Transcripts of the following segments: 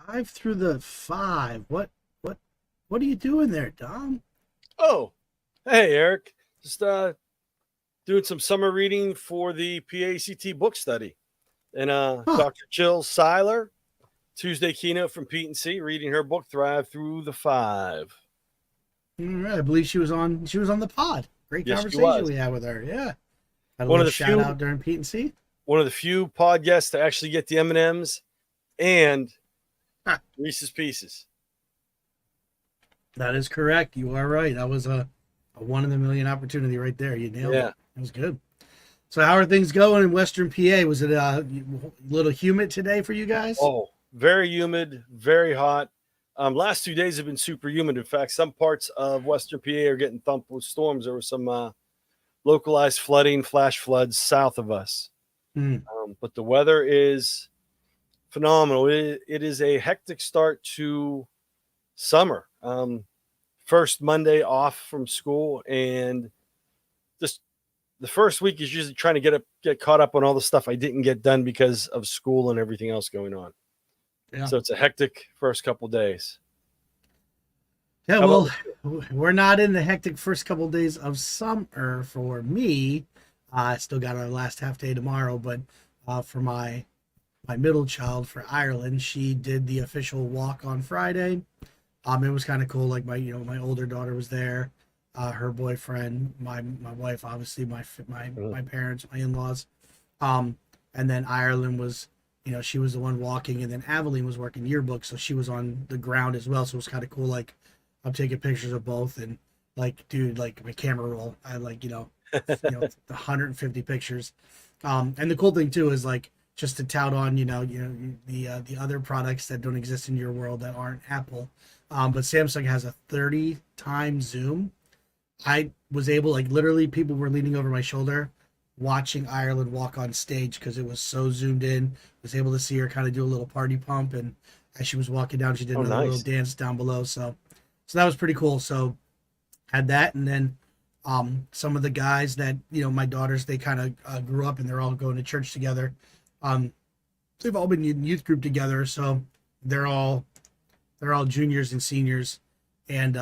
Five through the five. What are you doing there, Dom? Oh, hey, Eric. Just doing some summer reading for the PAECT book study. And Huh. Dr. Jill Seiler, Tuesday keynote from Pete and C, reading her book Thrive Through the Five. All right. I believe she was on the pod. Great Yes, she conversation was. we had with her. Yeah. Had a One little of the shout few out during Pete and C. one of the few podcasts to actually get the M&Ms and Ah, Reese's Pieces. that is correct. You are right. That was a one in a million opportunity right there. You nailed it. Yeah. That was good. So how are things going in Western PA? Was it a little humid today for you guys? Oh, very humid, very hot. Last 2 days have been super humid. In fact, some parts of Western PA are getting thumped with storms. There was some localized flooding, flash floods south of us. Hmm. But the weather is phenomenal. It is a hectic start to summer. First Monday off from school, and just the first week is usually trying to get caught up on all the stuff I didn't get done because of school and everything else going on. Yeah. So it's a hectic first couple days. Yeah, How about well, we're not in the hectic first couple of days of summer for me. I still got our last half day tomorrow, but for my middle child for Ireland, she did the official walk on Friday. It was kind of cool. Like my older daughter was there, her boyfriend, my wife, obviously my parents, my in laws, and then Ireland was, she was the one walking, and then Aveline was working yearbook, so she was on the ground as well. So it was kind of cool. Like I'm taking pictures of both, and like, dude, like my camera roll, I like, 150 pictures. And the cool thing too is like just to tout on, the other products that don't exist in your world that aren't Apple. But Samsung has a 30 times zoom. I was able, like, literally, people were leaning over my shoulder watching Ireland walk on stage because it was so zoomed in. Was able to see her kind of do a little party pump, and as she was walking down, she did Oh, another little nice. dance down below. So that was pretty cool. So had that, and then some of the guys that my daughters, they kind of grew up and they're all going to church together. Um, they've all been in youth group together, so they're all they're all juniors and seniors, and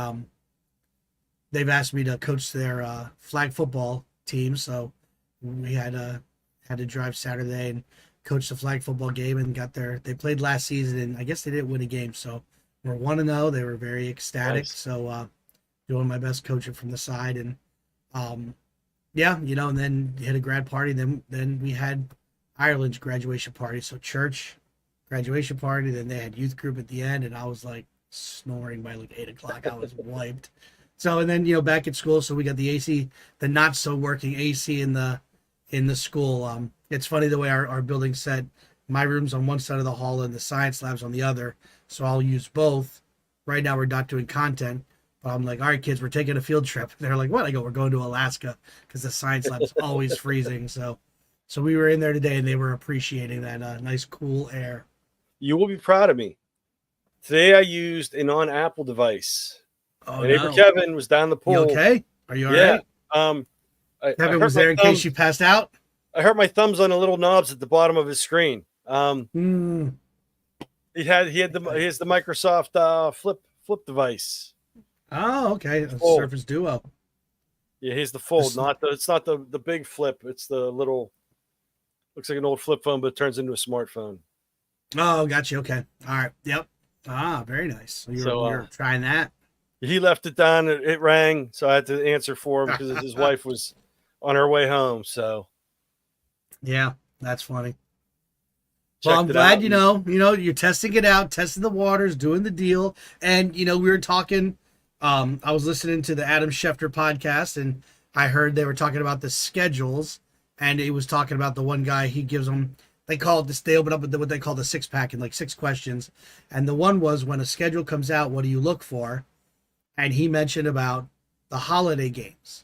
they've asked me to coach their flag football team. So we had to drive Saturday and coach the flag football game, and got their they played last season, and I guess they didn't win a game, so we're 1-0. They were very ecstatic. Nice. So doing my best coaching from the side, and yeah, and then hit a grad party. Then we had Ireland's graduation party. So church, graduation party. Then they had youth group at the end, and I was like snoring by like 8 o'clock. I was wiped. So and then back at school. So we got the AC, the not so working AC in the school. It's funny the way our building's set. My room's on one side of the hall and the science lab's on the other. So I'll use both. Right now we're not doing content, but I'm like, all right, kids, we're taking a field trip. They're like, what? I go, we're going to Alaska because the science lab is always freezing. So we were in there today, and they were appreciating that nice cool air. You will be proud of me. Today I used a non-Apple device. Oh My neighbor no, Kevin was down the you pool. okay? Are you all Yeah. right? Um, I Kevin hurt was my there in case thumb. you passed out. I hurt my thumbs on the little knobs at the bottom of his screen. Hmm. He has the Microsoft flip device. Oh, okay. A Fold. Surface Duo. Yeah, he's the fold, it's not the big flip. It's the little, looks like an old flip phone, but it turns into a smartphone. Oh, got you. Okay. All right. Yep. Ah, very nice. So So you're trying that. he left it down. It rang, so I had to answer for him because his wife was on her way home. So Yeah, that's funny. Well, I'm checked it glad out. you're testing it out, testing the waters, doing the deal. And we were talking. I was listening to the Adam Schefter podcast, and I heard they were talking about the schedules, and he was talking about the one guy he gives them. They call it this. They open up with what they call the 6-pack and like 6 questions, and the one was, when a schedule comes out, what do you look for? And he mentioned about the holiday games,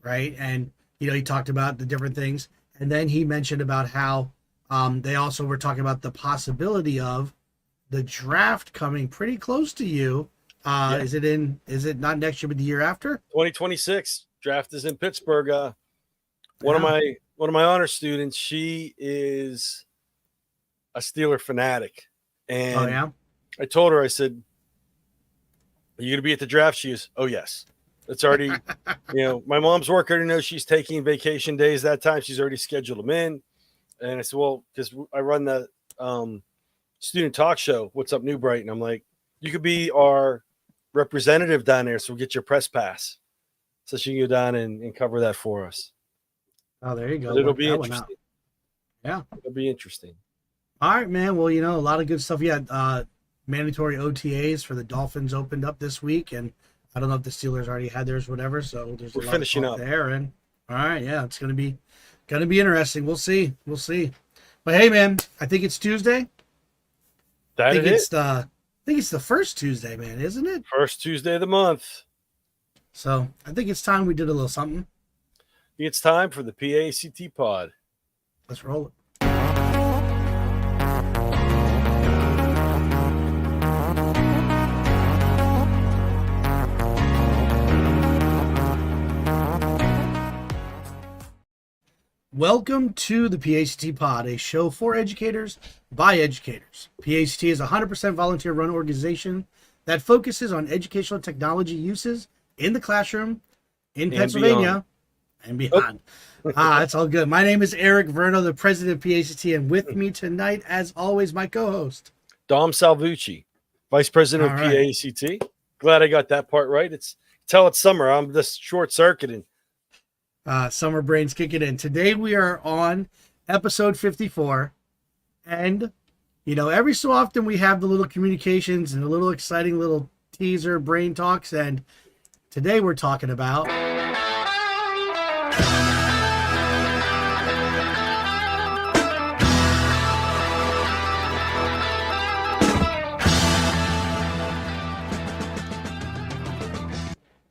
right? And he talked about the different things, and then he mentioned about how they also were talking about the possibility of the draft coming pretty close to you. Yeah. Is it not next year, but the year after? 2026 draft is in Pittsburgh. One Yeah. of my honor students, she is a Steeler fanatic, Oh and yeah. I told her, I said, "Are you going to be at the draft?" She goes, "Oh yes." It's already, my mom's work already knows she's taking vacation days that time. She's already scheduled them in. And I said, well, because I run the student talk show, What's Up New Brighton? I'm like, you could be our representative down there, so we'll get your press pass. So she can go down and cover that for us. Oh, there you go. But it'll be That one out. interesting. Yeah. It'll be interesting. All right, man. Well, a lot of good stuff. Yeah, mandatory OTAs for the Dolphins opened up this week, and I don't know if the Steelers already had theirs, whatever. So there's We're a lot finishing of talk up there. And all right, yeah, it's gonna be interesting. We'll see. But hey, man, I think it's Tuesday. I think it's the first Tuesday, man, isn't it? First Tuesday of the month. So I think it's time we did a little something. It's time for the PAECT pod. Let's roll it. Welcome to the PAECT Pod, a show for educators by educators. PAECT is a 100% volunteer-run organization that focuses on educational technology uses in the classroom, in Pennsylvania, and beyond. That's all good. My name is Eric Verno, the president of PAECT, and with me tonight, as always, my co-host, Dom Salvucci, vice president of PAECT. Glad I got that part right. It's summer. I'm just short-circuiting. Summer brains kicking in. Today we are on episode 54, and every so often we have the little communications and a little exciting little teaser brain talks, and today we're talking about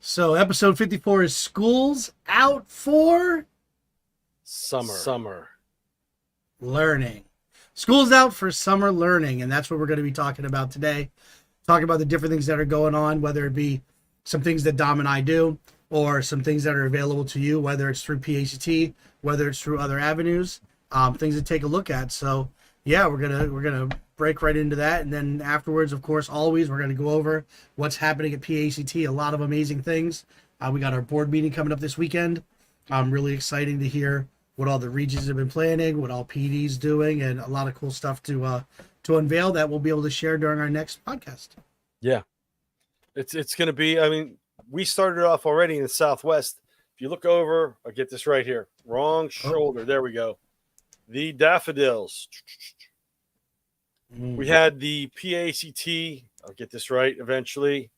So episode 54 is schools out for summer learning. School's out for summer learning, and that's what we're going to be talking about today. Talking about the different things that are going on, whether it be some things that Dom and I do, or some things that are available to you, whether it's through PAECT, whether it's through other avenues, things to take a look at. So yeah, we're gonna break right into that, and then afterwards, of course, always we're gonna go over what's happening at PAECT. A lot of amazing things. We got our board meeting coming up this weekend. Really exciting to hear what all the regions have been planning, what all PD's doing, and a lot of cool stuff to unveil that we'll be able to share during our next podcast. Yeah, it's going to be. I mean, we started off already in the Southwest. If you look over, I'll get this right here. Wrong shoulder. There we go. The daffodils. We had the PAECT. I'll get this right eventually.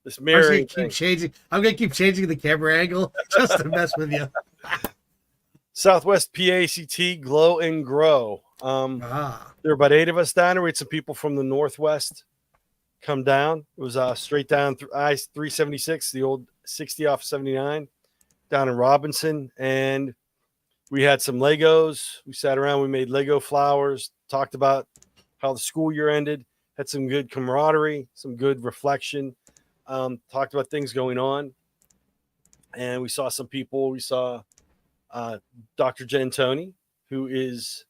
This mirroring thing. I'm gonna keep changing the camera angle just to mess with you. Southwest PAECT Glow and Grow. There were about 8 of us down there. We had some people from the Northwest come down. It was straight down through I-376, the old 60 off 79, down in Robinson. And we had some Legos. We sat around. We made Lego flowers, talked about how the school year ended, had some good camaraderie, some good reflection, talked about things going on. And we saw some people. We saw Dr. Gentoni, who is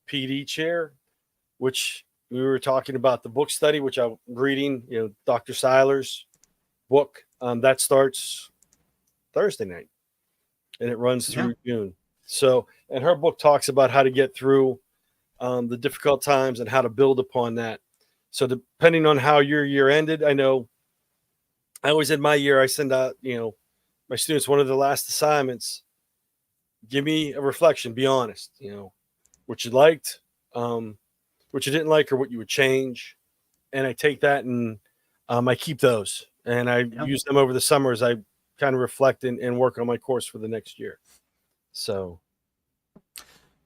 PD chair, which we were talking about the book study, which I'm reading, Dr. Seiler's book. That starts Thursday night and it runs through June. So, and her book talks about how to get through the difficult times and how to build upon that. So depending on how your year ended, I know I always end my year, I send out, my students, one of the last assignments, give me a reflection, be honest, what you liked, what you didn't like, or what you would change. And I take that and I keep those and I use them over the summer as I kind of reflect and work on my course for the next year. So,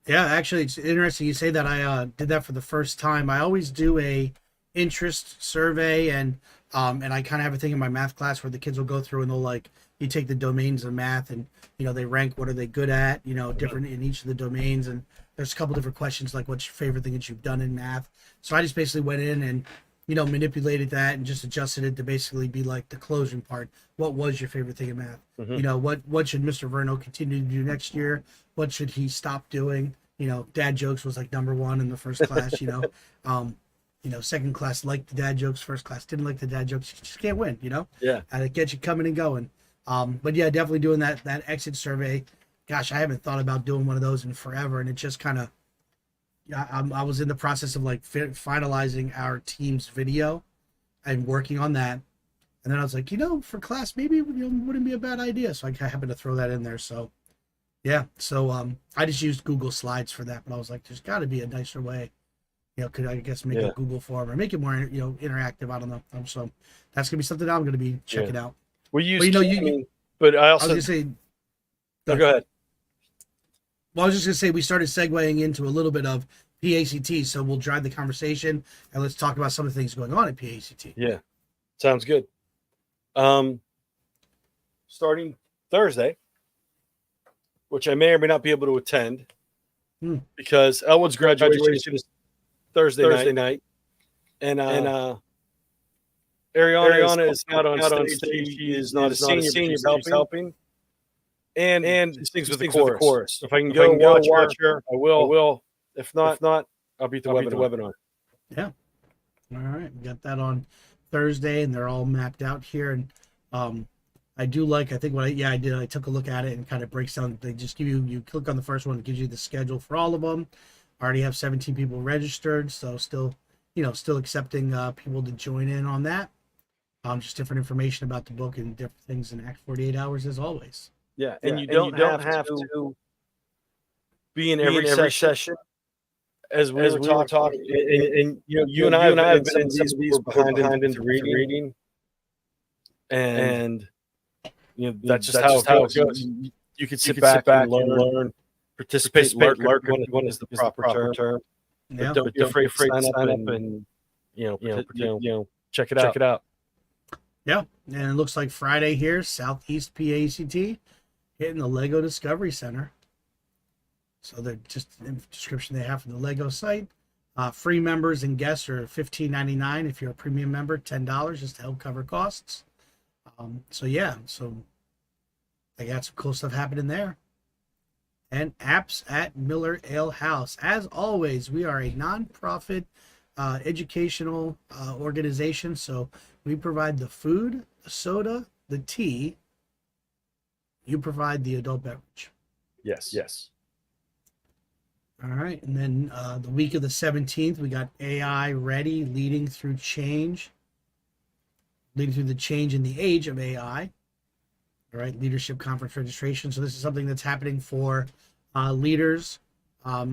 yeah, actually, it's interesting you say that. I did that for the first time. I always do a interest survey, and I kind of have a thing in my math class where the kids will go through and they'll you take the domains of math and they rank what are they good at, different in each of the domains, and there's a couple different questions like what's your favorite thing that you've done in math. So I just basically went in and manipulated that and just adjusted it to basically be like the closing part. What was your favorite thing in math? Mm-hmm. What should Mr. Verno continue to do next year? What should he stop doing? Dad jokes was like number one in the first class, second class liked the dad jokes, first class didn't like the dad jokes. You just can't win, Yeah. and it gets you coming and going. But yeah, definitely doing that exit survey. Gosh, I haven't thought about doing one of those in forever, and it just kind of, I was in the process of like finalizing our team's video and working on that, and then I was like, for class maybe it wouldn't be a bad idea, so I happened to throw that in there. So yeah, so I just used Google Slides for that, but I was like, there's got to be a nicer way. Could I guess make a Google form or make it more, interactive? I don't know. So that's gonna be something I'm gonna be checking out. We use, but I I also was gonna say. go ahead. Well, I was just gonna say we started segueing into a little bit of PACT, so we'll drive the conversation and let's talk about some of the things going on at PACT. Yeah, sounds good. Starting Thursday, which I may or may not be able to attend because Elwood's graduation is Thursday night. And Ariana is not on stage. She is not a senior, but she's helping. And she sings with the chorus. If I can go watch her, I will. If not, I'll be at the webinar. Yeah. All right. We got that on Thursday, and they're all mapped out here. And I do like, I think I did. I took a look at it and kind of breaks down. They just give you click on the first one, it gives you the schedule for all of them. I already have 17 people registered, so still accepting people to join in on that. Just different information about the book and different things in Act 48 Hours as always. Yeah, and you don't have to be in every session. As we were talking, and you and I have been in some of these behind into reading, and that's just how it goes. You can sit back and learn, participate, lurk when is the proper term. Yeah. Don't be afraid to sign up and check it out. Yeah, and it looks like Friday here, Southeast PACT, hitting the Lego Discovery Center. So they're just in the description they have for the Lego site. Free members and guests are $15.99. If you're a premium member, $10 just to help cover costs. So they got some cool stuff happening there. And apps at Miller Ale House. As always, we are a nonprofit educational organization. So we provide the food, the soda, the tea. You provide the adult beverage. Yes. All right. And then the week of the 17th, we got AI Ready, leading through the change in the age of AI. All right. Leadership conference registration. So this is something that's happening for leaders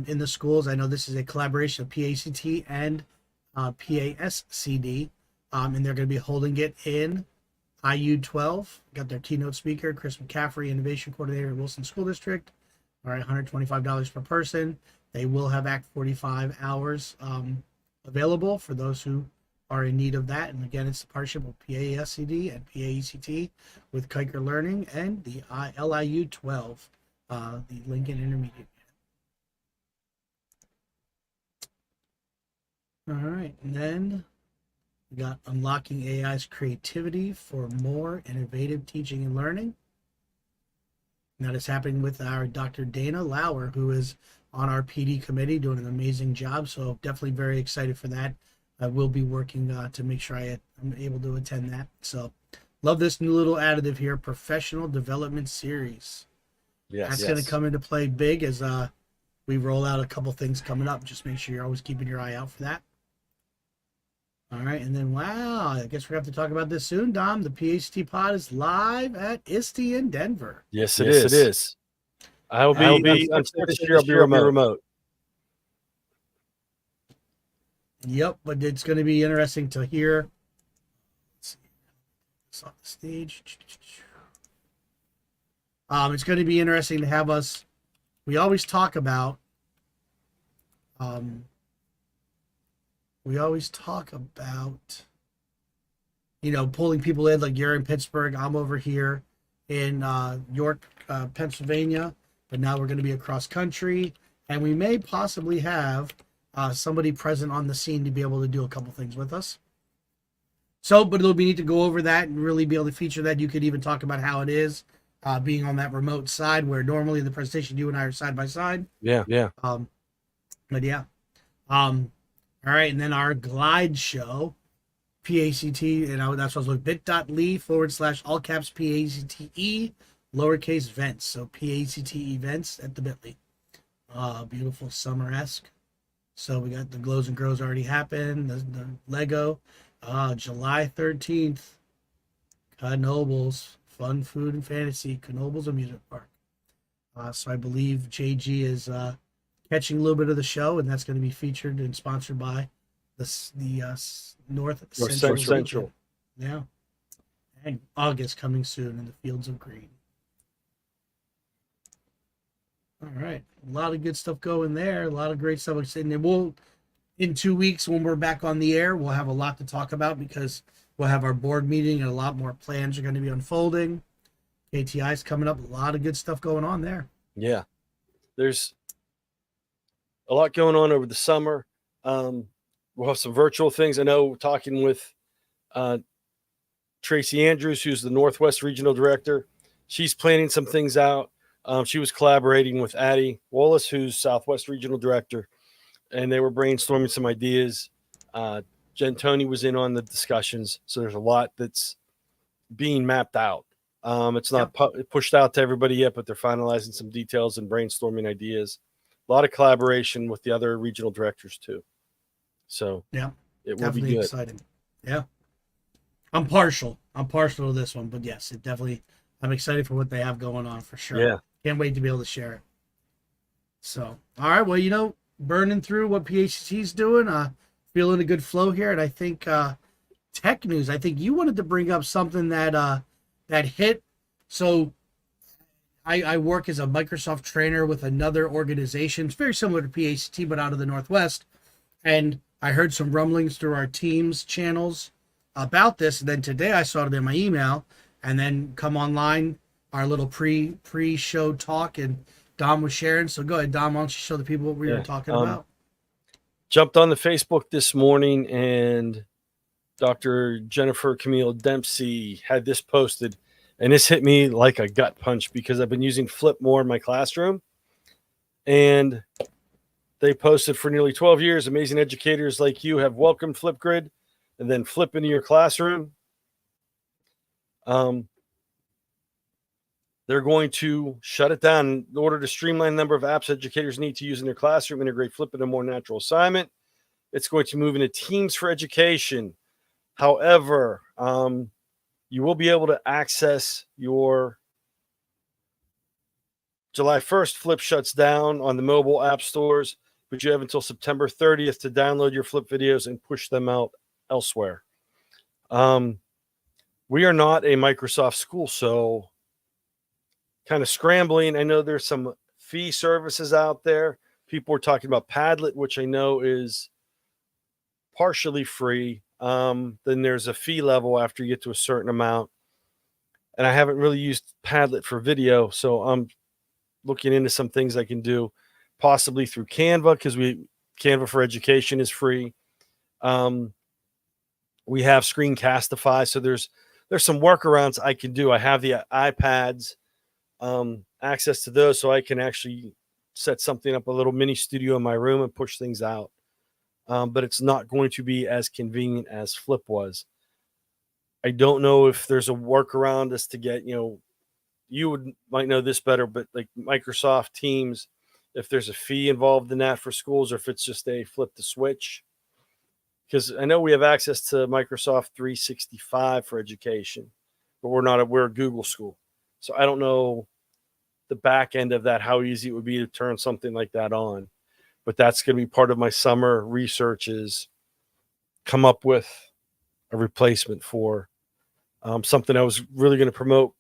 in the schools. I know this is a collaboration of PACT and PASCD. And they're going to be holding it in IU 12. Got their keynote speaker, Chris McCaffrey, Innovation Coordinator at Wilson School District. All right, $125 per person. They will have Act 45 hours available for those who are in need of that. And again, it's a partnership with PASCD and PAECT with Kiker Learning and the LIU 12, the Lincoln Intermediate. All right, and then we got Unlocking AI's Creativity for More Innovative Teaching and Learning. And that is happening with our Dr. Dana Lauer, who is on our PD committee doing an amazing job. So definitely very excited for that. I will be working to make sure I'm able to attend that. So love this new little additive here, Professional Development Series. That's going to come into play big as we roll out a couple things coming up. Just make sure you're always keeping your eye out for that. All right, and then, wow, I guess we're going to have to talk about this soon, Dom. The PHT pod is live at ISTE in Denver. Yes, it is. I'll be this year I'll be remote. Yep, but it's going to be interesting to hear. Let's see. It's on the stage. It's going to be interesting to have us. We always talk about pulling people in, like you're in Pittsburgh, I'm over here in York, Pennsylvania, but now we're going to be across country, and we may possibly have somebody present on the scene to be able to do a couple things with us. So, but it'll be neat to go over that and really be able to feature that. You could even talk about how it is being on that remote side, where normally in the presentation you and I are side by side. Yeah. But yeah. All right, and then our glide show, PACT, and that's what I was looking, bit.ly/ all caps PACTE lowercase events. So PACT events at the bit.ly. Beautiful summer-esque. So we got the glows and grows already happened. The Lego. July 13th. Knoebels. Fun, food, and fantasy. Knoebels Amusement Park. So I believe JG is catching a little bit of the show, and that's going to be featured and sponsored by the North Central. Central. Yeah. And August coming soon in the Fields of Green. All right. A lot of good stuff going there. A lot of great stuff. And then we'll, in 2 weeks, when we're back on the air, we'll have a lot to talk about because we'll have our board meeting and a lot more plans are going to be unfolding. KTI's coming up. A lot of good stuff going on there. Yeah. There's a lot going on over the summer. We'll have some virtual things. I know talking with Tracy Andrews, who's the Northwest Regional Director. She's planning some things out. She was collaborating with Addie Wallace, who's Southwest Regional Director, and they were brainstorming some ideas. Jen Tony was in on the discussions. So there's a lot that's being mapped out. It's not pushed out to everybody yet, but they're finalizing some details and brainstorming ideas. A lot of collaboration with the other regional directors too. So yeah, it will be good. Exciting. Yeah. I'm partial to this one, but yes, it definitely, I'm excited for what they have going on for sure. Yeah. Can't wait to be able to share it. So, all right. Well, burning through what PHC's doing, feeling a good flow here. And I think tech news, I think you wanted to bring up something that hit. So I work as a Microsoft trainer with another organization. It's very similar to PACT, but out of the Northwest. And I heard some rumblings through our Teams channels about this. And then today I saw it in my email, and then come online, our little pre-show talk, and Dom was sharing. So go ahead, Dom, why don't you show the people what we were talking about? Jumped on the Facebook this morning, and Dr. Jennifer Camille Dempsey had this posted, and this hit me like a gut punch because I've been using Flip more in my classroom. And they posted, for nearly 12 years, amazing educators like you have welcomed Flipgrid and then Flip into your classroom. They're going to shut it down in order to streamline the number of apps educators need to use in their classroom, integrate Flip in a more natural assignment. It's going to move into Teams for Education. However, you will be able to access your July 1st. Flip shuts down on the mobile app stores, but you have until September 30th to download your Flip videos and push them out elsewhere. We are not a Microsoft school, so kind of scrambling. I know there's some fee services out there. People are talking about Padlet, which I know is partially free. Then there's a fee level after you get to a certain amount. And I haven't really used Padlet for video, so I'm looking into some things I can do, possibly through Canva, because Canva for Education is free. We have Screencastify, so there's some workarounds I can do. I have the iPads, access to those, so I can actually set something up, a little mini studio in my room, and push things out. But it's not going to be as convenient as Flip was. I don't know if there's a workaround as to get, you might know this better, but like Microsoft Teams, if there's a fee involved in that for schools, or if it's just a flip the switch. Because I know we have access to Microsoft 365 for education, but we're a Google school. So I don't know the back end of that, how easy it would be to turn something like that on. But that's going to be part of my summer research, is come up with a replacement for something I was really going to promote,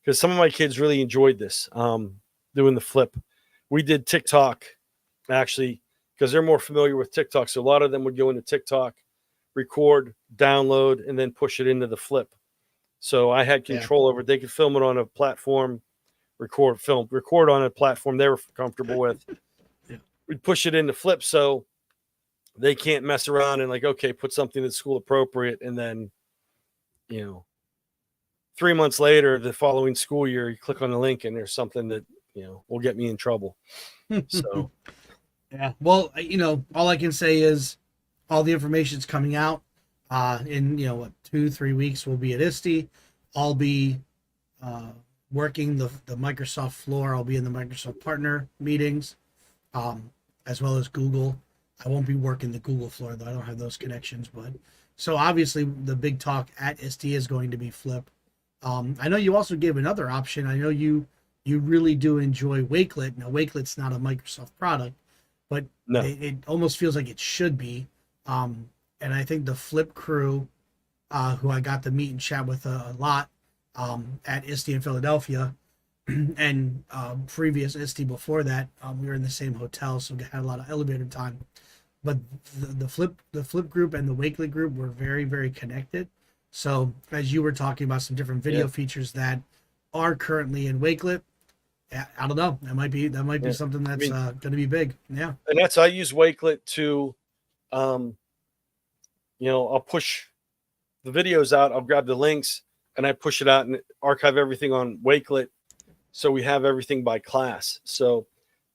because some of my kids really enjoyed this, doing the Flip. We did TikTok, actually, because they're more familiar with TikTok. So a lot of them would go into TikTok, record, download, and then push it into the Flip. So I had control over it. They could film it on a platform, record on a platform they were comfortable with. We'd push it into Flip, so they can't mess around and put something that's school appropriate. And then, 3 months later, the following school year, you click on the link and there's something that, will get me in trouble. So, yeah. Well, all I can say is all the information's coming out. In 2-3 weeks, we'll be at ISTE. I'll be working the Microsoft floor. I'll be in the Microsoft partner meetings, as well as Google. I won't be working the Google floor though. I don't have those connections. But so obviously the big talk at ISTE is going to be Flip. I know you also gave another option. I know you really do enjoy Wakelet. Now Wakelet's not a Microsoft product, but No. it almost feels like it should be. And I think the Flip crew, who I got to meet and chat with a lot at ISTE in Philadelphia, and previous ISTE before that, we were in the same hotel, so we had a lot of elevator time. But the Flip group and the Wakelet group were very, very connected. So as you were talking about some different video features that are currently in Wakelet, I don't know. That might be something that's going to be big. Yeah. And I use Wakelet to, I'll push the videos out. I'll grab the links and I push it out and archive everything on Wakelet. So we have everything by class. So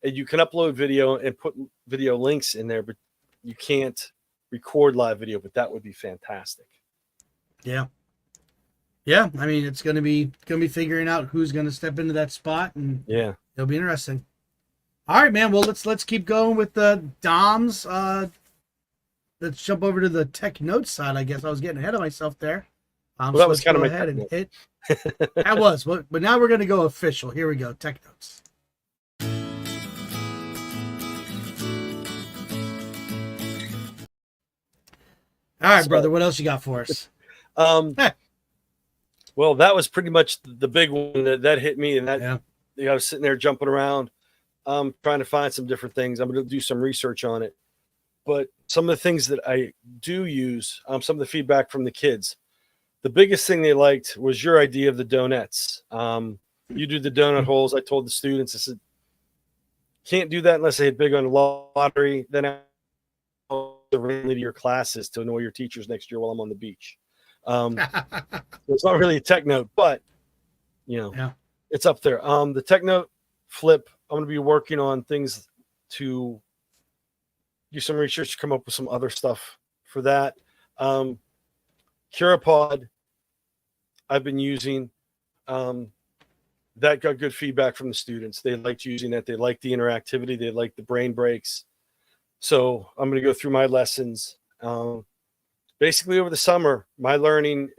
you can upload video and put video links in there, but you can't record live video, but that would be fantastic. Yeah. Yeah. I mean, it's going to be figuring out who's going to step into that spot, and it'll be interesting. All right, man. Well, let's keep going with the DOMs. Let's jump over to the tech notes side. I guess I was getting ahead of myself there. Well, that was kind of my ahead and hit. That was, but now we're going to go official. Here we go. Tech notes. All right, brother. What else you got for us? Well, that was pretty much the big one that hit me, and that I was sitting there jumping around, trying to find some different things. I'm going to do some research on it, but some of the things that I do use, some of the feedback from the kids, the biggest thing they liked was your idea of the donuts. You do the donut holes. I told the students, I said, can't do that unless they hit big on the lottery. Then to your classes to annoy your teachers next year while I'm on the beach. It's not really a tech note, but it's up there. The tech note Flip, I'm going to be working on things to do some research, come up with some other stuff for that. Curipod I've been using. That got good feedback from the students. They liked using it. They liked the interactivity. They liked the brain breaks. So I'm going to go through my lessons. Basically over the summer, my learning,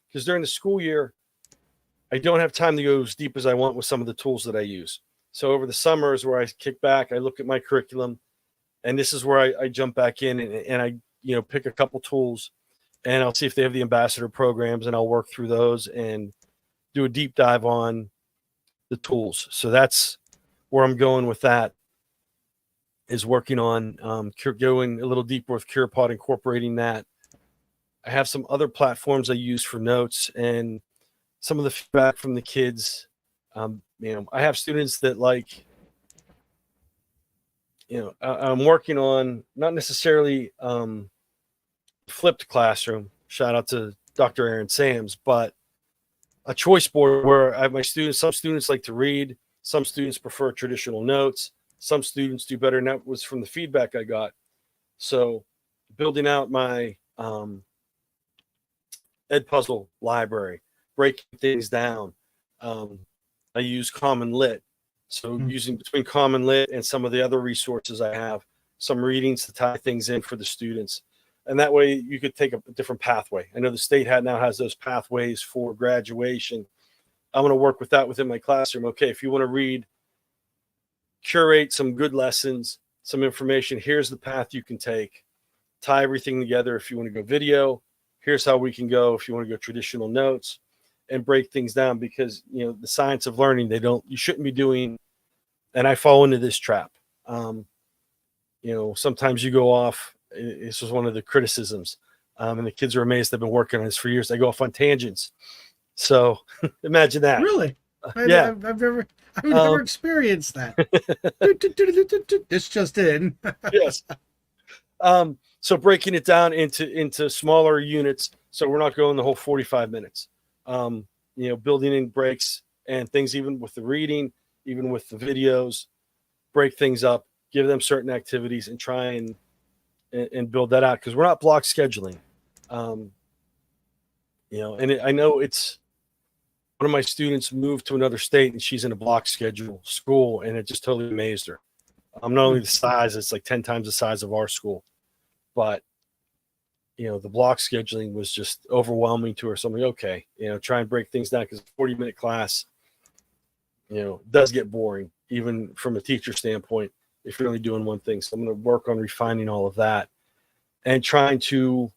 because during the school year, I don't have time to go as deep as I want with some of the tools that I use. So over the summer is where I kick back, I look at my curriculum, and this is where I jump back in and I pick a couple tools, and I'll see if they have the ambassador programs, and I'll work through those and do a deep dive on the tools. So that's where I'm going with that, is working on going a little deeper with Curipod, incorporating that. I have some other platforms I use for notes, and some of the feedback from the kids. I have students that I'm working on not necessarily flipped classroom. Shout out to Dr. Aaron Sams, but a choice board where I have my students. Some students like to read. Some students prefer traditional notes. Some students do better, and that was from the feedback I got. So building out my Ed Puzzle library, breaking things down. I use Common Lit. So using between Common Lit and some of the other resources I have, some readings to tie things in for the students. And that way you could take a different pathway. I know the state now has those pathways for graduation. I'm going to work with that within my classroom. Okay, if you want to curate some good lessons, some information, here's the path you can take. Tie everything together. If you want to go video, here's how we can go. If you want to go traditional notes, and break things down, because the science of learning, you shouldn't be doing, and I fall into this trap. Sometimes you go off. This was one of the criticisms, and the kids are amazed. They've been working on this for years. They go off on tangents. So imagine that. Really? Yeah. I've never experienced that. This just in. Yes. So breaking it down into smaller units, so we're not going the whole 45 minutes. Building in breaks and things, even with the reading, even with the videos, break things up, give them certain activities, and try and and build that out, because we're not block scheduling. And I know it's one of my students moved to another state and she's in a block schedule school, and it just totally amazed her. Not only the size, it's like 10 times the size of our school, but the block scheduling was just overwhelming to her. So I'm like, okay, try and break things down, because a 40-minute class, does get boring, even from a teacher standpoint, if you're only doing one thing. So I'm going to work on refining all of that and trying to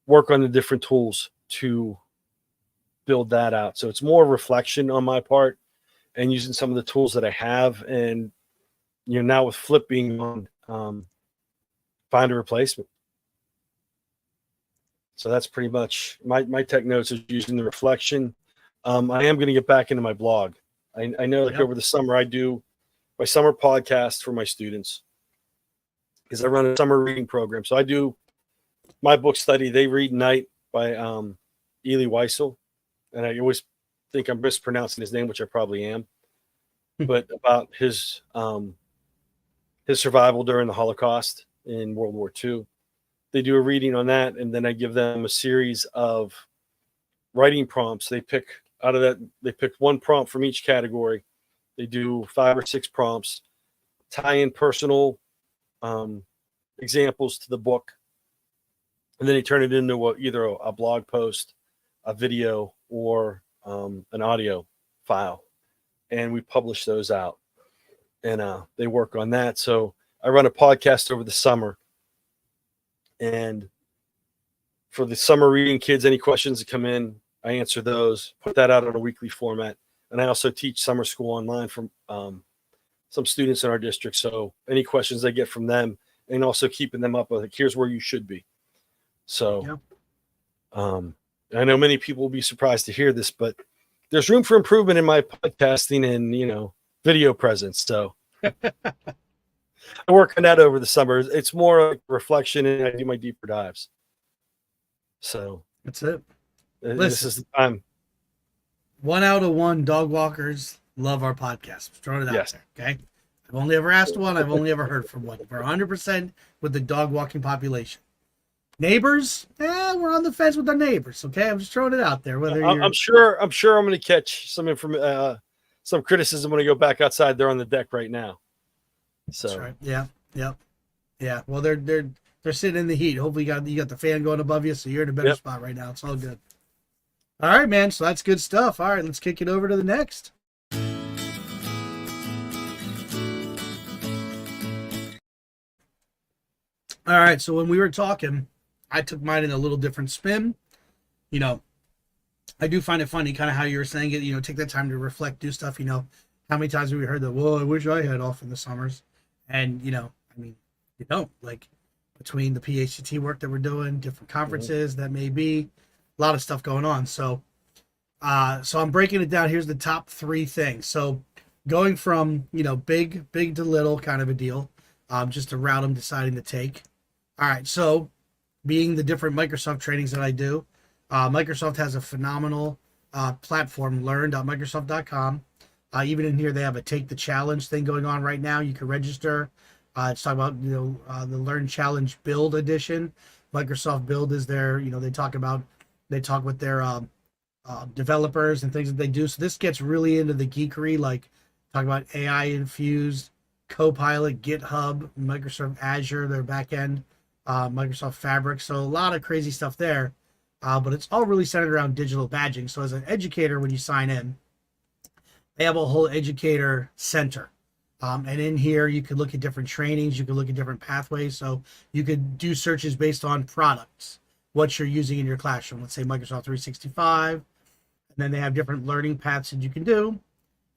work on the different tools to build that out. So it's more reflection on my part and using some of the tools that I have. And, now with Flip being on, find a replacement. So that's pretty much my tech notes is using the reflection. I am going to get back into my blog. I know, like, over the summer, I do my summer podcast for my students, because I run a summer reading program. So I do my book study. They read Night by Elie Wiesel. And I always think I'm mispronouncing his name, which I probably am, but about his survival during the Holocaust in World War II. They do a reading on that, and then I give them a series of writing prompts. They pick out of that, they pick one prompt from each category. They do 5 or 6 prompts, tie in personal examples to the book, and then they turn it into either a blog post, a video, or an audio file, and we publish those out, and they work on that. So I run a podcast over the summer, and for the summer reading kids, any questions that come in, I answer those, put that out on a weekly format. And I also teach summer school online from some students in our district. So any questions I get from them, and also keeping them up, like, here's where you should be. So I know many people will be surprised to hear this, but there's room for improvement in my podcasting and, video presence. So I work on that over the summer. It's more like reflection, and I do my deeper dives. So that's it. This is the time. 1 out of 1 dog walkers love our podcast. Throwing it out there. Okay. I've only ever asked one. I've only ever heard from one. We're 100% with the dog walking population. Neighbors, we're on the fence with our neighbors. Okay. I'm just throwing it out there. Whether I'm sure I'm going to catch some criticism when I go back outside. They're on the deck right now. So that's right. Yeah. Well, they're sitting in the heat. Hopefully you got the fan going above you, so you're in a better spot right now. It's all good. All right, man. So that's good stuff. All right, let's kick it over to the next. All right. So when we were talking, I took mine in a little different spin. I do find it funny, kind of how you were saying it. Take that time to reflect, do stuff. How many times have we heard that? Well, I wish I had off in the summers, and you don't, like, between the PAECT work that we're doing, different conferences that may be, a lot of stuff going on. So I'm breaking it down. Here's the top 3 things. So going from, big to little kind of a deal, just a route I'm deciding to take. All right. So being the different Microsoft trainings that I do, Microsoft has a phenomenal platform, learn.microsoft.com. Even in here, they have a Take the Challenge thing going on right now. You can register. It's talking about, the Learn Challenge Build Edition. Microsoft Build is their, they talk with their developers and things that they do. So this gets really into the geekery, like talk about AI infused, Copilot, GitHub, Microsoft Azure, their backend, Microsoft Fabric. So a lot of crazy stuff there. But it's all really centered around digital badging. So as an educator, when you sign in, they have a whole educator center. And in here, you could look at different trainings. You could look at different pathways. So you could do searches based on products, what you're using in your classroom. Let's say Microsoft 365. And then they have different learning paths that you can do,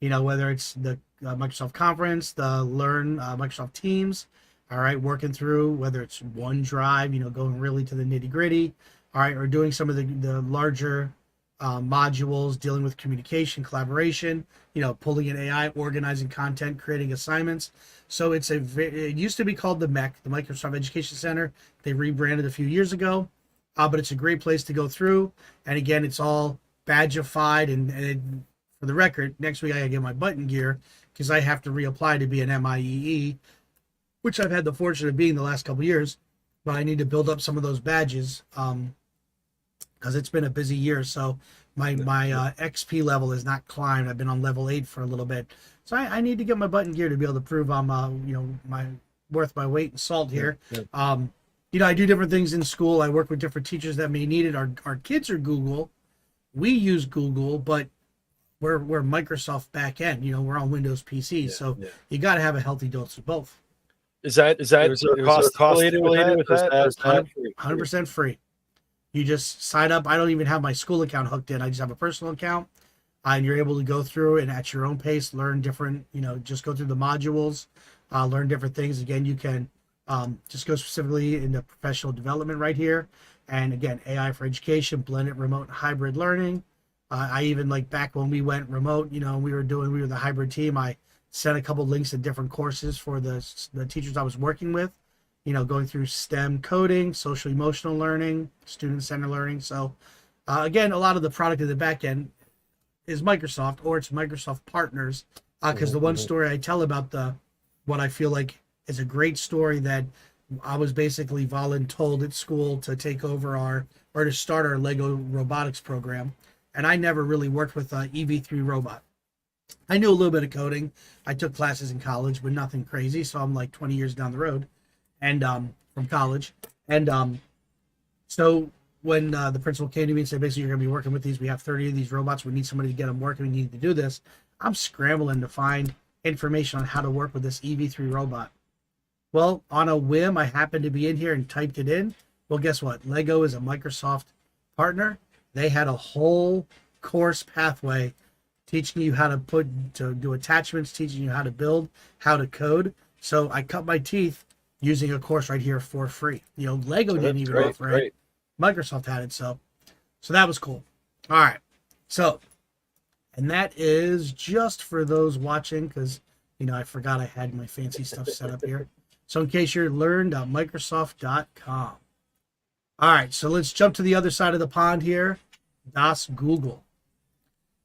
whether it's the Microsoft Conference, the Learn Microsoft Teams, all right, working through whether it's OneDrive, going really to the nitty gritty, all right, or doing some of the larger modules dealing with communication, collaboration, pulling in AI, organizing content, creating assignments. So it used to be called the MEC, the Microsoft Education Center. They rebranded a few years ago, but it's a great place to go through. And again, it's all badgified. And for the record, next week I gotta get my button gear because I have to reapply to be an MIEE. which I've had the fortune of being the last couple of years, but I need to build up some of those badges because it's been a busy year. So my XP level is not climbed. I've been on level 8 for a little bit, so I need to get my butt in gear to be able to prove I'm my worth my weight in salt here. I do different things in school. I work with different teachers that may need it. Our kids are Google. We use Google, but we're Microsoft back end. We're on Windows PC, so you got to have a healthy dose of both. Is there a cost related with that? 100% free. You just sign up. I don't even have my school account hooked in. I just have a personal account, and you're able to go through and at your own pace learn different. Just go through the modules, learn different things. Again, you can just go specifically into professional development right here, and again, AI for education, blended remote and hybrid learning. I even back when we went remote, we were the hybrid team. I sent a couple links to different courses for the teachers I was working with, going through STEM coding, social emotional learning, student-centered learning. So again, a lot of the product in the back end is Microsoft, or it's Microsoft partners, because the one story I tell about what I feel like is a great story that I was basically voluntold at school to take over to start our Lego robotics program. And I never really worked with an EV3 robot. I knew a little bit of coding. I took classes in college, but nothing crazy. So I'm 20 years down the road, and from college. And so when the principal came to me and said, basically, you're going to be working with these. We have 30 of these robots. We need somebody to get them working. We need to do this. I'm scrambling to find information on how to work with this EV3 robot. Well, on a whim, I happened to be in here and typed it in. Well, guess what? Lego is a Microsoft partner. They had a whole course pathway teaching you how to do attachments, teaching you how to build, how to code. So I cut my teeth using a course right here for free. Lego didn't even offer it. Microsoft had it. So that was cool. All right. So, and that is just for those watching, because, I forgot I had my fancy stuff set up here. So in case you're learn.microsoft.com. All right, so let's jump to the other side of the pond here. Das Google.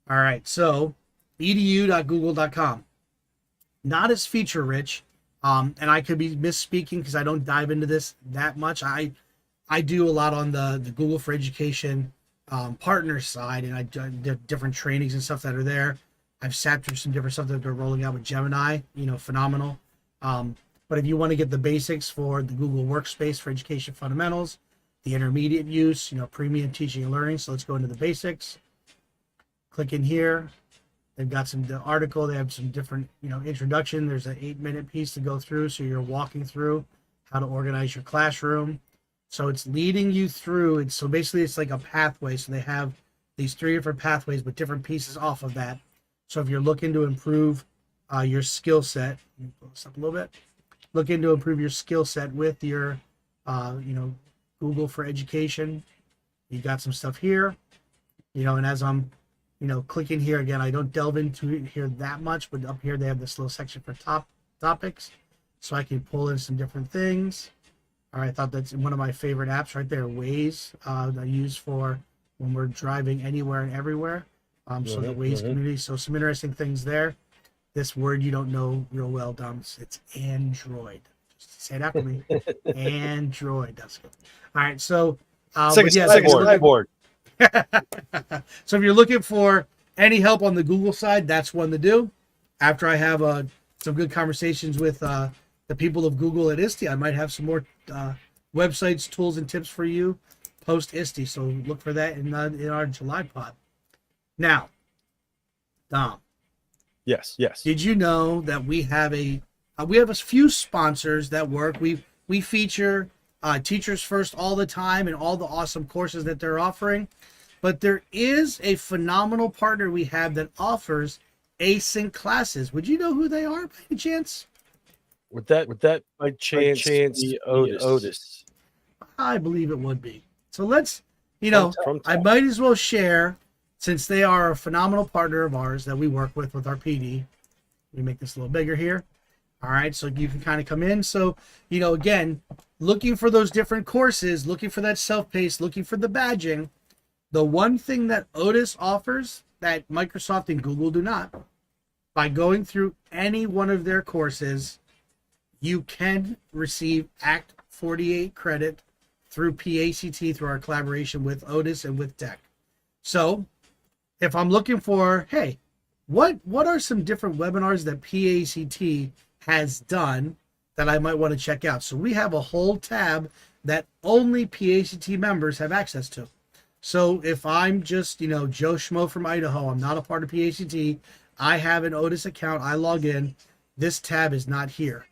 All right, so edu.google.com. Not as feature rich, and I could be misspeaking because I don't dive into this that much. I do a lot on the Google for Education partner side, and I do different trainings and stuff that are there. I've sat through some different stuff that they're rolling out with Gemini, phenomenal. But if you want to get the basics for the Google Workspace for Education Fundamentals, the intermediate use, premium teaching and learning. So let's go into the basics. Click in here. They've got the article. They have some different, introduction. There's an 8-minute piece to go through. So you're walking through how to organize your classroom. So it's leading you through. So basically it's like a pathway. So they have these 3 different pathways, but different pieces off of that. So if you're looking to improve your skill set, let me pull this up a little bit. Looking to improve your skill set with your, Google for Education. You got some stuff here, and as I'm, clicking here again, I don't delve into it here that much, but up here they have this little section for topics, so I can pull in some different things. All right, I thought that's one of my favorite apps right there, Waze, that I use for when we're driving anywhere and everywhere. So the Waze community, so some interesting things there. This word you don't know real well, Dom. It's Android. Just say it after me. Android. That's good. All right. So, board. So if you're looking for any help on the Google side, that's one to do. After I have some good conversations with the people of Google at ISTE, I might have some more websites, tools, and tips for you post ISTE. So look for that in our July pod. Now, Dom. Yes. Did you know that we have a few sponsors that work? We feature Teachers First all the time and all the awesome courses that they're offering. But there is a phenomenal partner we have that offers async classes. Would you know who they are by any chance? Would that by chance be Otis? I believe it would be. So let's, I might as well share, since they are a phenomenal partner of ours that we work with our PD. Let me make this a little bigger here. All right, so you can kind of come in. So, again, looking for those different courses, looking for that self-paced, looking for the badging. The one thing that Otis offers that Microsoft and Google do not, by going through any one of their courses, you can receive Act 48 credit through PACT through our collaboration with Otis and with Tech. So if I'm looking for, hey, what are some different webinars that PACT has done that I might want to check out? So we have a whole tab that only PACT members have access to. So if I'm just, Joe Schmo from Idaho, I'm not a part of PACT, I have an Otis account, I log in, this tab is not here.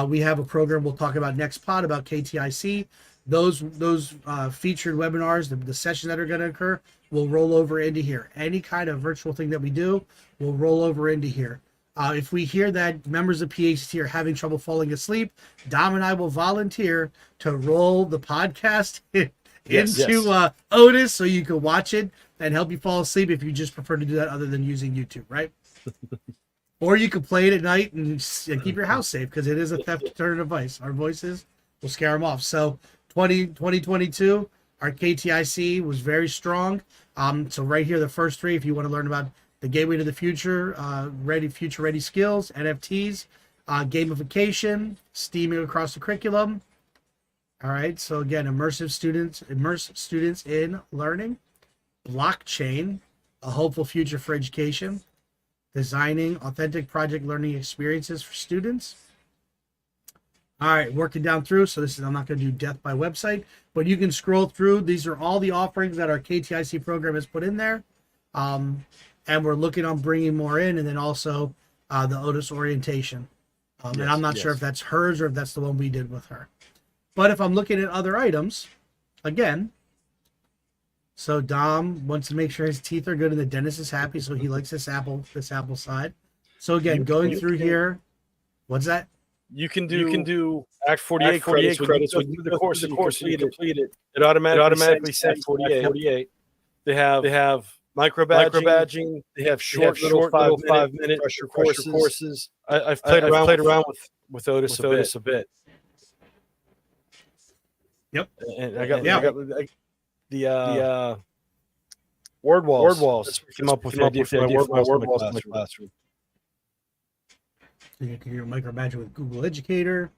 We have a program we'll talk about next pod about KTIC. Those featured webinars, the sessions that are going to occur, will roll over into here. Any kind of virtual thing that we do will roll over into here. If we hear that members of PACT are having trouble falling asleep, Dom and I will volunteer to roll the podcast into Otis so you can watch it and help you fall asleep if you just prefer to do that other than using YouTube, right? Or you can play it at night and keep your house safe because it is a theft deterrent device. Our voices will scare them off. So 2022, our KTIC was very strong. So right here, the first three, if you want to learn about the gateway to the future, future ready skills, NFTs, gamification, steaming across the curriculum. All right. So again, immerse students in learning, blockchain, a hopeful future for education, designing authentic project learning experiences for students. All right, working down through. So I'm not going to do death by website, but you can scroll through. These are all the offerings that our KTIC program has put in there. And we're looking on bringing more in, and then also the Otis orientation. And I'm not sure if that's hers or if that's the one we did with her. But if I'm looking at other items, again, so Dom wants to make sure his teeth are good and the dentist is happy, so he likes this apple side. So again, going through here, what's that? You can do Act 48 credits when you do the course you complete it. It automatically sends 48. They have micro badging. They have short little 5-minute pressure courses. I've played around with Otis a bit. Yep. And I got the word walls. Came up with the idea for my word walls in the classroom. So you can hear micro badging with Google Educator,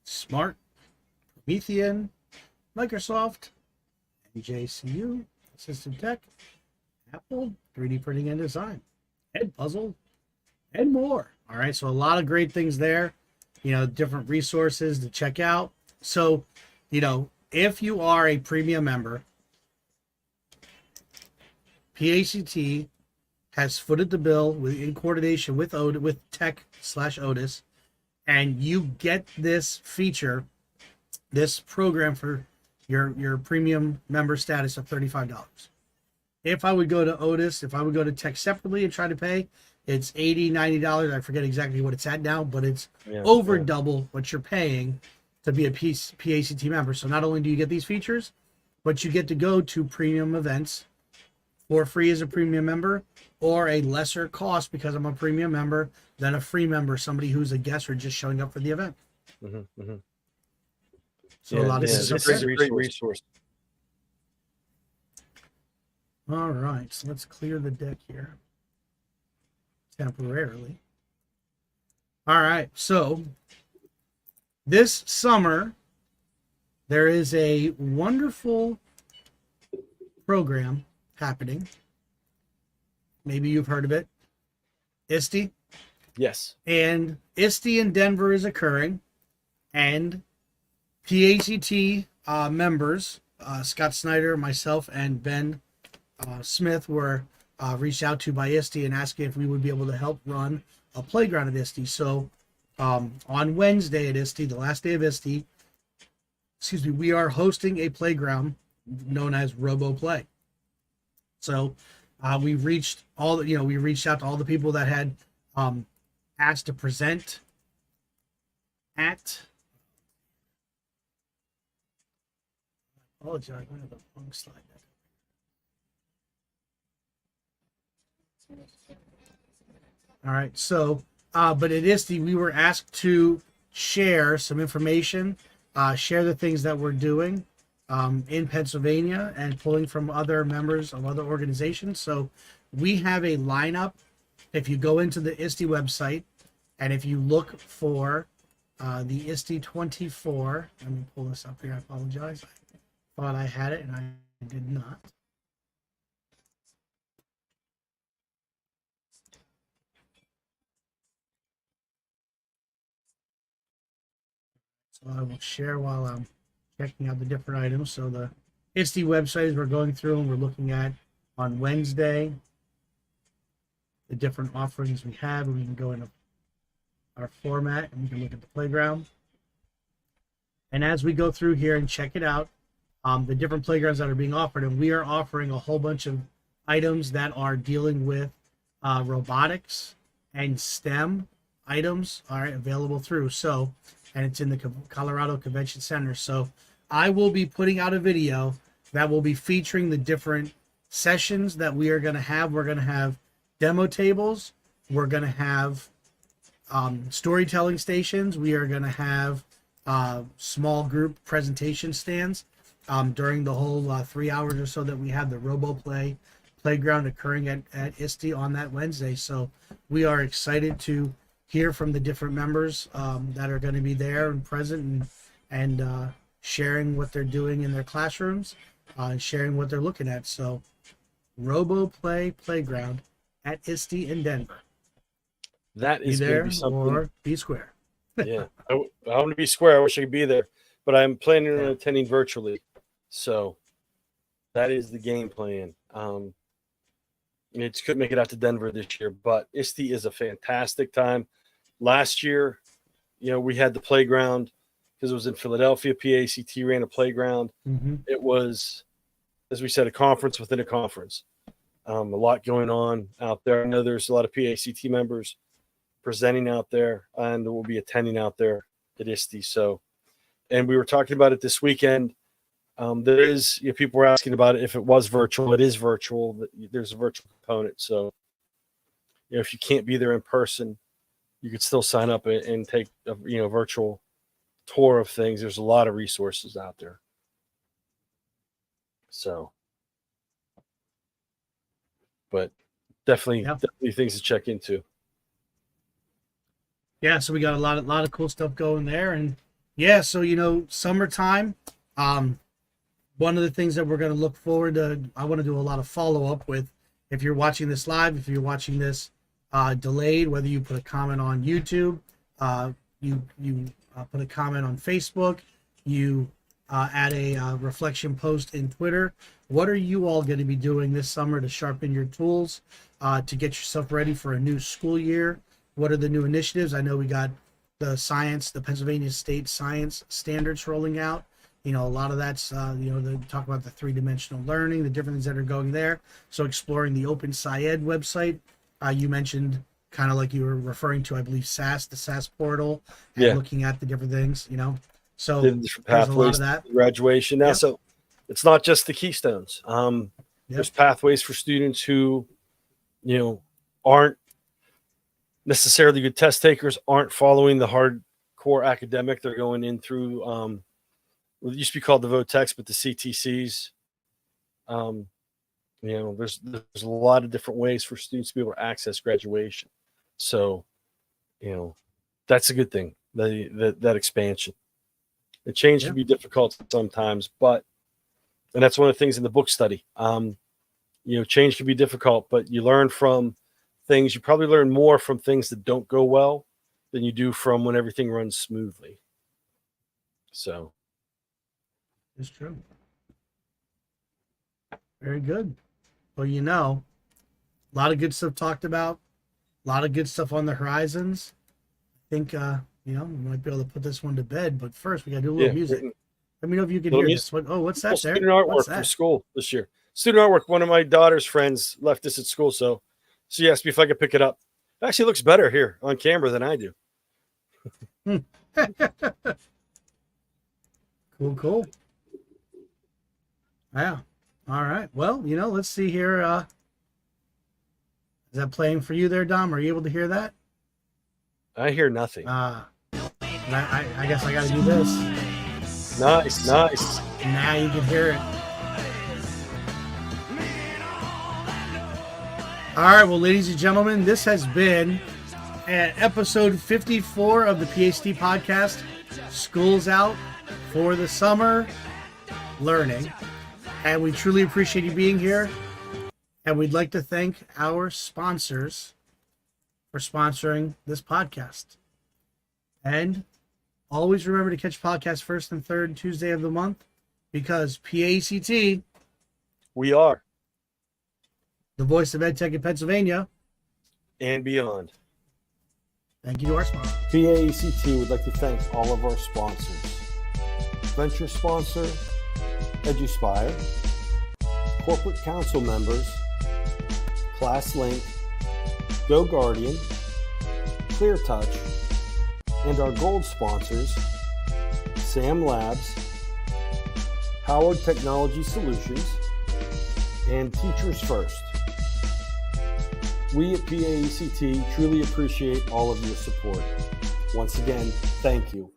Smart, Promethean, Microsoft, NJCU, Assistive Tech, Apple, 3D printing and design, Edpuzzle, and more. All right, so a lot of great things there, different resources to check out. So, if you are a premium member, PACT has footed the bill in coordination with Tech/Otis, and you get this feature, this program for your premium member status of $35. If I would go to Otis, if I would go to Tech separately and try to pay, it's $80, $90. I forget exactly what it's at now, but it's double what you're paying to be a PACT member. So not only do you get these features, but you get to go to premium events for free as a premium member, or a lesser cost because I'm a premium member than a free member, somebody who's a guest or just showing up for the event. So a lot of this is a great resource. All right, so let's clear the deck here temporarily. All right, so this summer there is a wonderful program happening. Maybe you've heard of it. ISTE. Yes. And ISTE in Denver is occurring. And PACT members, Scott Snyder, myself, and Ben Smith were reached out to by ISTE and asking if we would be able to help run a playground at ISTE. So on Wednesday at ISTE, the last day of ISTE, we are hosting a playground known as RoboPlay. So we reached out to all the people that had asked to present at. I apologize, I have the wrong slide deck. All right, so but at ISTE we were asked to share some information, share the things that we're doing in Pennsylvania and pulling from other members of other organizations. So we have a lineup. If you go into the ISTE website and if you look for the ISTE 24. Let me pull this up here. I apologize. I thought I had it and I did not. So I will share while I'm checking out the different items. So the ISTE website we're going through and we're looking at on Wednesday the different offerings we have, and we can go into our format and we can look at the playground. And as we go through here and check it out, the different playgrounds that are being offered, and we are offering a whole bunch of items that are dealing with robotics and STEM items are available through. So, and it's in the Colorado Convention Center. So I will be putting out a video that will be featuring the different sessions that we are going to have. We're going to have demo tables. We're going to have storytelling stations. We are going to have small group presentation stands during the whole 3 hours or so that we have the RoboPlay playground occurring at ISTE on that Wednesday. So we are excited to hear from the different members that are going to be there and present and sharing what they're doing in their classrooms and sharing what they're looking at. So RoboPlay playground at ISTE in Denver. That is be going there to be something. Or be square. Yeah, I want to be square. I wish I could be there, but I'm planning on attending virtually. So that is the game plan. It couldn't make it out to Denver this year, but ISTE is a fantastic time. Last year, we had the playground because it was in Philadelphia. PAECT ran a playground. Mm-hmm. It was, as we said, a conference within a conference. A lot going on out there. I know there's a lot of PAECT members presenting out there, and we'll be attending out there at ISTE. So, and we were talking about it this weekend. There is, people were asking about it if it was virtual. It is virtual. There's a virtual component. So, if you can't be there in person, you could still sign up and take a virtual tour of things. There's a lot of resources out there. So, but definitely things to check into. Yeah, so we got a lot of cool stuff going there, and yeah, so summertime. One of the things that we're going to look forward to, I want to do a lot of follow up with. If you're watching this live, if you're watching this delayed, whether you put a comment on YouTube, you put a comment on Facebook, you add a reflection post in Twitter. What are you all going to be doing this summer to sharpen your tools, to get yourself ready for a new school year? What are the new initiatives? I know we got the Pennsylvania State Science Standards rolling out. A lot of that's, they talk about the three-dimensional learning, the different things that are going there. So exploring the Open SciEd website. You mentioned kind of like you were referring to, I believe, SAS, the SAS portal, and looking at the different things, So there's a lot of that. Graduation now. So it's not just the keystones. There's pathways for students who, aren't necessarily good test takers, aren't following the hardcore academic. They're going in through what used to be called the VOTEX, but the CTCs. There's a lot of different ways for students to be able to access graduation. So, that's a good thing. That expansion. The change can be difficult sometimes, and that's one of the things in the book study. Change can be difficult, but you learn from things. You probably learn more from things that don't go well than you do from when everything runs smoothly. So. It's true. Very good. Well, a lot of good stuff talked about, a lot of good stuff on the horizons. I think, we might be able to put this one to bed, but first we got to do a little music. Let me know if you can hear this. What's that there? Student artwork from school this year. Student artwork. One of my daughter's friends left this at school, so she asked me if I could pick it up. It actually looks better here on camera than I do. Cool. Yeah. All right. Well, let's see here. Is that playing for you there, Dom? Are you able to hear that? I hear nothing. I guess I got to do this. Nice. Now you can hear it. All right. Well, ladies and gentlemen, this has been at episode 54 of the PAECT podcast. School's out for the summer learning, and we truly appreciate you being here. And we'd like to thank our sponsors for sponsoring this podcast. And always remember to catch podcasts first and third Tuesday of the month, because PAECT, We are. the voice of EdTech in Pennsylvania, And beyond. thank you to our sponsor. PAECT would like to thank all of our sponsors. Venture sponsor, EduSpire, corporate council members, ClassLink, GoGuardian, ClearTouch, and our gold sponsors, Sam Labs, Howard Technology Solutions, and Teachers First. We at PAECT truly appreciate all of your support. Once again, thank you.